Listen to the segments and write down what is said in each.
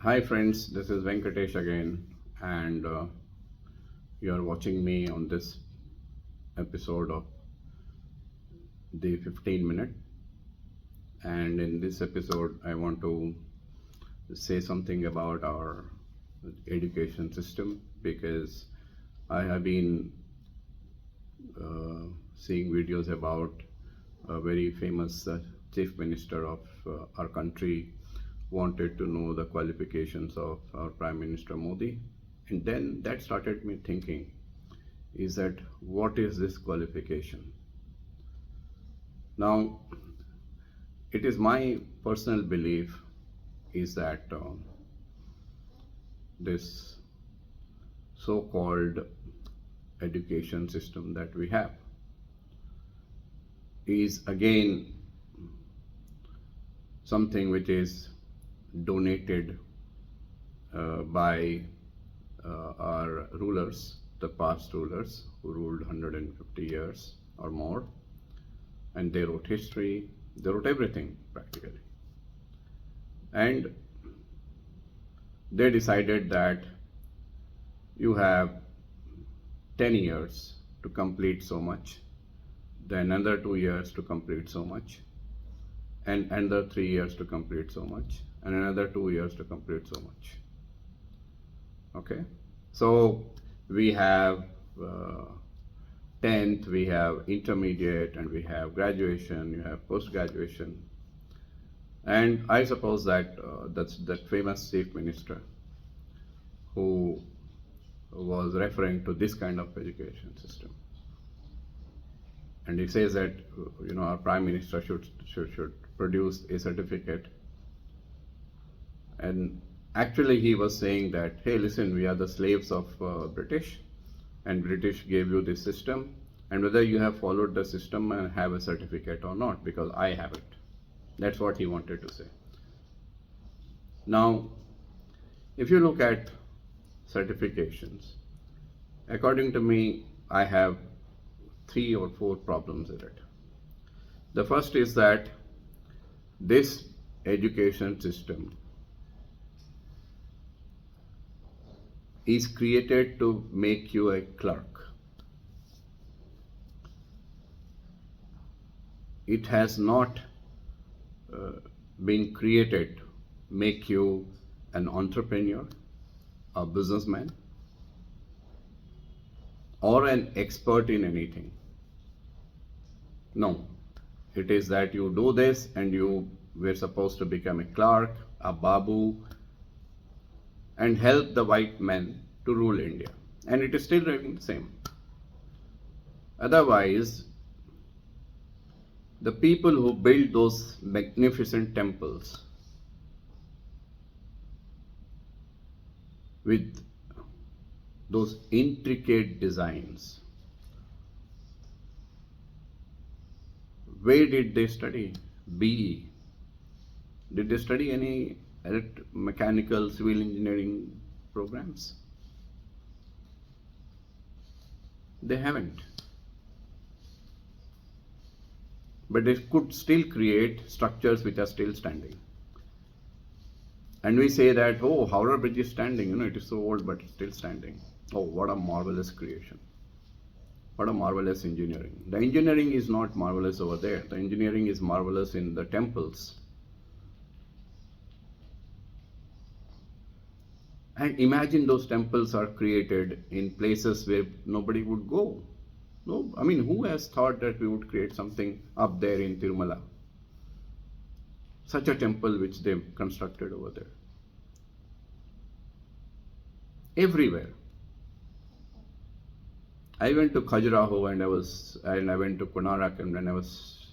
Hi friends, this is Venkatesh again, and you are watching me on this episode of the 15 minute. And in this episode, I want to say something about our education system because I have been seeing videos about a very famous chief minister of our country wanted to know the qualifications of our Prime Minister Modi, and then that started me thinking is that what is this qualification? Now, it is my personal belief is that this so-called education system that we have is again something which is donated by our rulers, the past rulers who ruled 150 years or more, and they wrote history, they wrote everything practically. And they decided that you have 10 years to complete so much, then another 2 years to complete so much, and another 3 years to complete so much, and another 2 years to complete so much. Okay, so we have 10th, we have intermediate, and we have graduation, you have post-graduation. And I suppose that that's that famous chief minister who was referring to this kind of education system. And he says that our prime minister should produce a certificate. And actually he was saying that, hey, listen, we are the slaves of British, and British gave you this system, and whether you have followed the system and have a certificate or not, because I haven't. That's what he wanted to say. Now, if you look at certifications, according to me, I have 3 or 4 problems with it. The first is that this education system is created to make you a clerk. It has not been created to make you an entrepreneur, a businessman, or an expert in anything. No, it is that you do this and you were supposed to become a clerk, a babu, and help the white men to rule India. And it is still remaining the same. Otherwise, the people who built those magnificent temples with those intricate designs, where did they study? BE. Did they study any mechanical, civil engineering programs? They haven't. But they could still create structures which are still standing. And we say that, oh, Howrah Bridge is standing, it is so old, but it's still standing. Oh, what a marvelous creation. What a marvelous engineering. The engineering is not marvelous over there. The engineering is marvelous in the temples. And imagine those temples are created in places where nobody would go. No, I mean, who has thought that we would create something up there in Tirumala? Such a temple which they've constructed over there. Everywhere. I went to Khajuraho and I went to Konarak, and when I was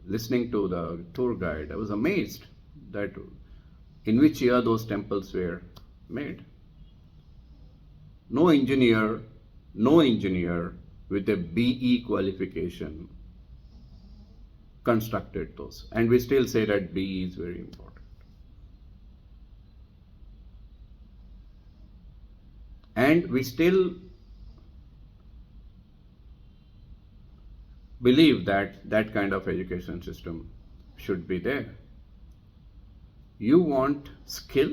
listening to the tour guide, I was amazed that in which year those temples were made. No engineer with a BE qualification constructed those. And we still say that BE is very important. And we still believe that that kind of education system should be there. You want skill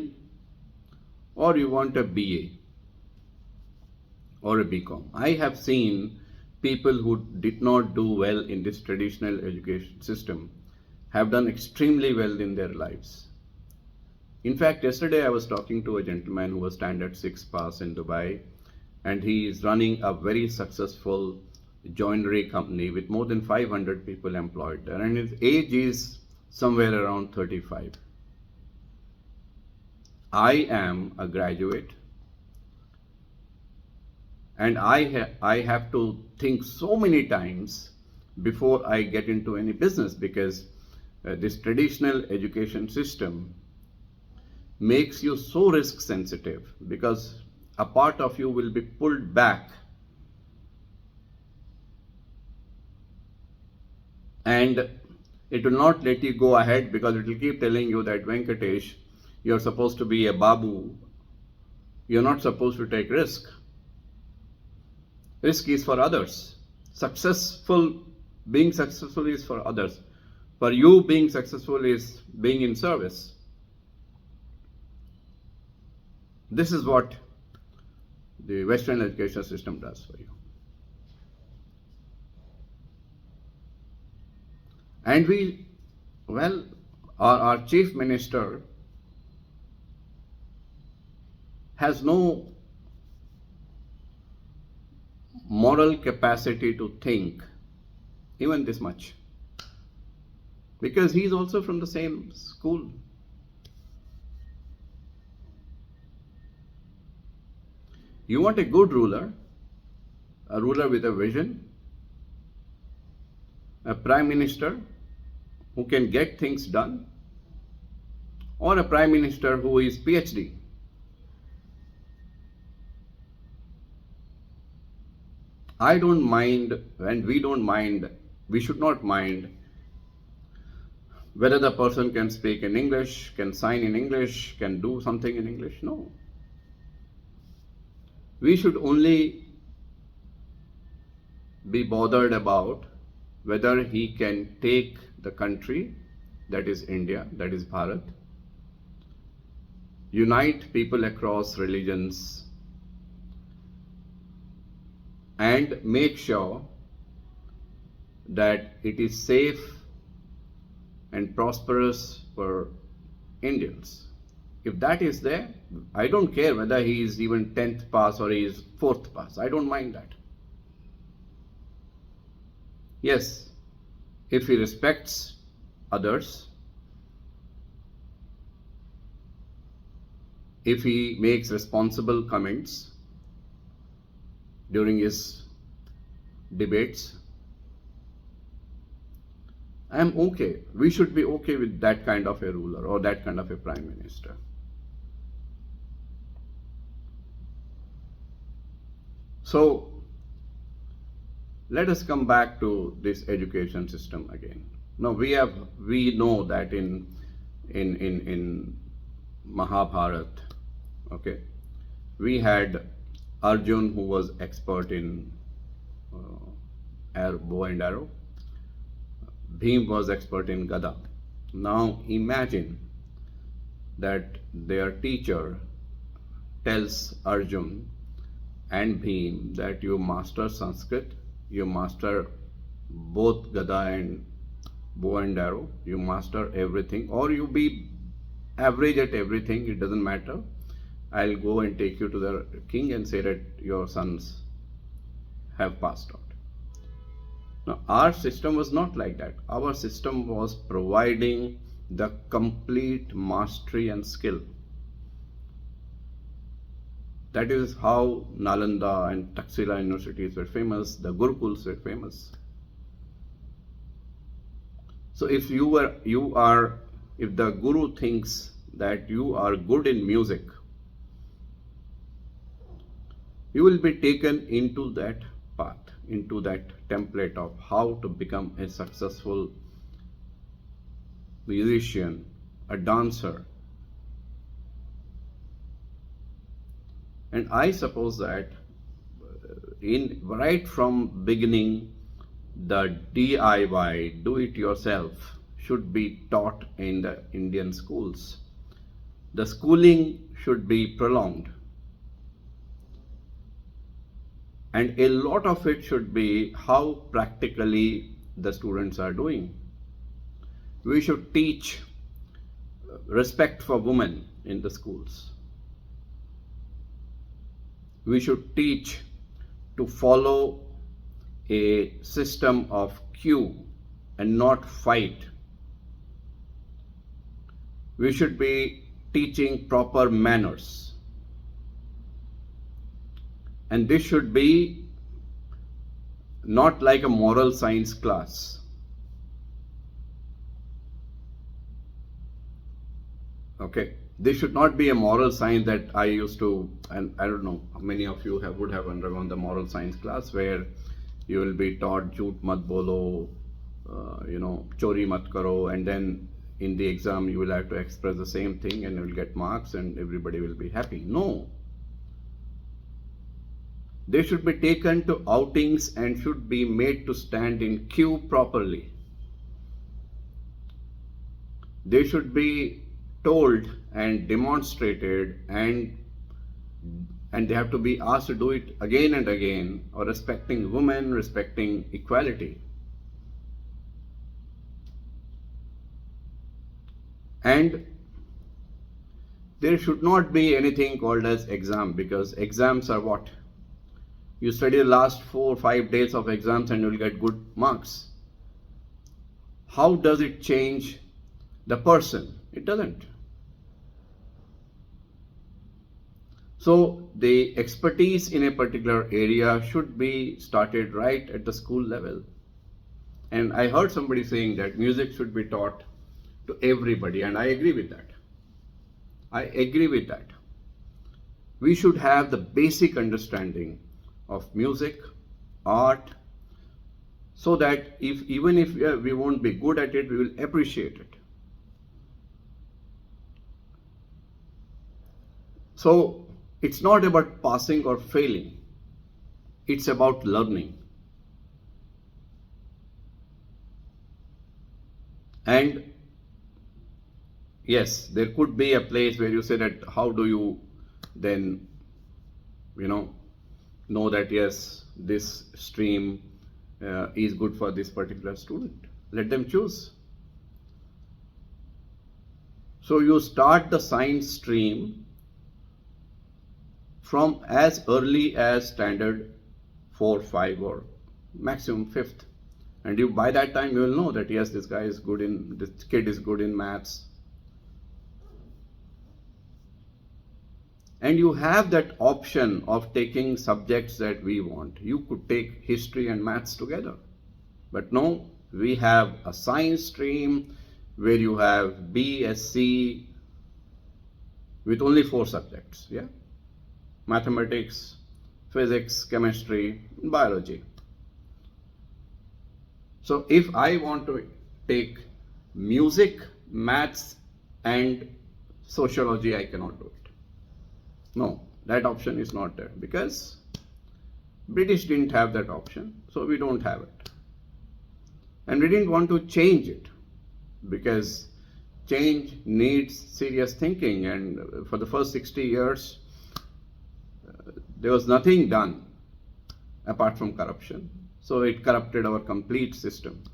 or you want a BA or a BCom. I have seen people who did not do well in this traditional education system have done extremely well in their lives. In fact, yesterday I was talking to a gentleman who was standard 6 pass in Dubai, and he is running a very successful joinery company with more than 500 people employed there, and his age is somewhere around 35. I am a graduate, and I have to think so many times before I get into any business, because this traditional education system makes you so risk sensitive, because a part of you will be pulled back, and it will not let you go ahead, because it will keep telling you that, Venkatesh, you're supposed to be a babu, you're not supposed to take risk. Risk is for others. Being successful is for others. For you, being successful is being in service. This is what the Western education system does for you. And our chief minister has no moral capacity to think even this much, because he is also from the same school. You want a good ruler, a ruler with a vision, a prime minister who can get things done, or a prime minister who is PhD. I don't mind, and we should not mind whether the person can speak in English, can sign in English, can do something in English. No. We should only be bothered about whether he can take the country, that is India, that is Bharat, unite people across religions, and make sure that it is safe and prosperous for Indians. If that is there, I don't care whether he is even 10th pass or he is 4th pass. I don't mind that. Yes, if he respects others, if he makes responsible comments during his debates, I am okay. We should be okay with that kind of a ruler or that kind of a prime minister. So let us come back to this education system again. Now we know that in Mahabharat, okay, we had Arjun, who was expert in bow and arrow. Bhim was expert in Gada. Now imagine that their teacher tells Arjun and Bhim that you master Sanskrit, you master both Gada and bow and arrow, you master everything, or you be average at everything, it doesn't matter. I'll go and take you to the king and say that your sons have passed out. Now, our system was not like that. Our system was providing the complete mastery and skill. That is how Nalanda and Taxila universities were famous, the Gurukuls were famous. So if the Guru thinks that you are good in music, you will be taken into that path, into that template of how to become a successful musician, a dancer. And I suppose that right from beginning, the DIY, do it yourself, should be taught in the Indian schools. The schooling should be prolonged. And a lot of it should be how practically the students are doing. We should teach respect for women in the schools. We should teach to follow a system of queue and not fight. We should be teaching proper manners. And this should be not like a moral science class. Okay, this should not be a moral science that I used to, and I don't know how many of you would have undergone the moral science class where you will be taught jhoot mat bolo, chori mat karo, and then in the exam you will have to express the same thing and you will get marks and everybody will be happy. No. They should be taken to outings and should be made to stand in queue properly. They should be told and demonstrated and they have to be asked to do it again and again, or respecting women, respecting equality. And there should not be anything called as exam, because exams are what? You study the last 4 or 5 days of exams and you will get good marks. How does it change the person? It doesn't. So the expertise in a particular area should be started right at the school level. And I heard somebody saying that music should be taught to everybody, and I agree with that. I agree with that. We should have the basic understanding of music, art, so that even if we won't be good at it, we will appreciate it. So it's not about passing or failing. It's about learning. And yes, there could be a place where you say that how do you then, know that yes, this stream is good for this particular student. Let them choose. So you start the science stream from as early as standard 4, 5 or maximum 5th. And by that time you will know that yes, this kid is good in maths. And you have that option of taking subjects that we want. You could take history and maths together. But no, we have a science stream where you have BSc with only 4 subjects. Yeah? Mathematics, physics, chemistry, biology. So if I want to take music, maths and sociology, I cannot do it. No, that option is not there because British didn't have that option, so we don't have it. And we didn't want to change it because change needs serious thinking, and for the first 60 years there was nothing done apart from corruption. So it corrupted our complete system.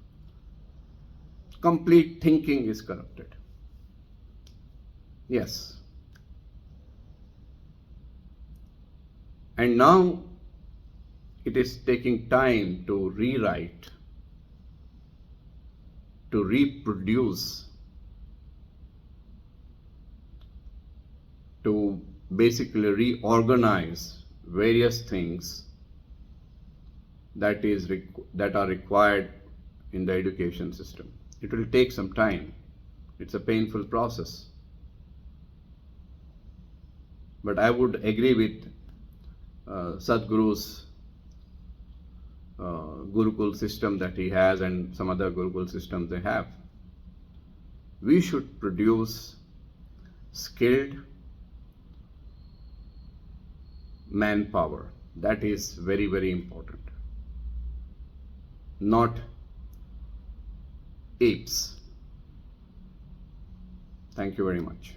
Complete thinking is corrupted. Yes. And now it is taking time to rewrite, to reproduce, to basically reorganize various things that are required in the education system. It will take some time. It's a painful process. But I would agree with Sadhguru's Gurukul system that he has and some other Gurukul systems they have. We should produce skilled manpower. That is very, very important. Not apes. Thank you very much.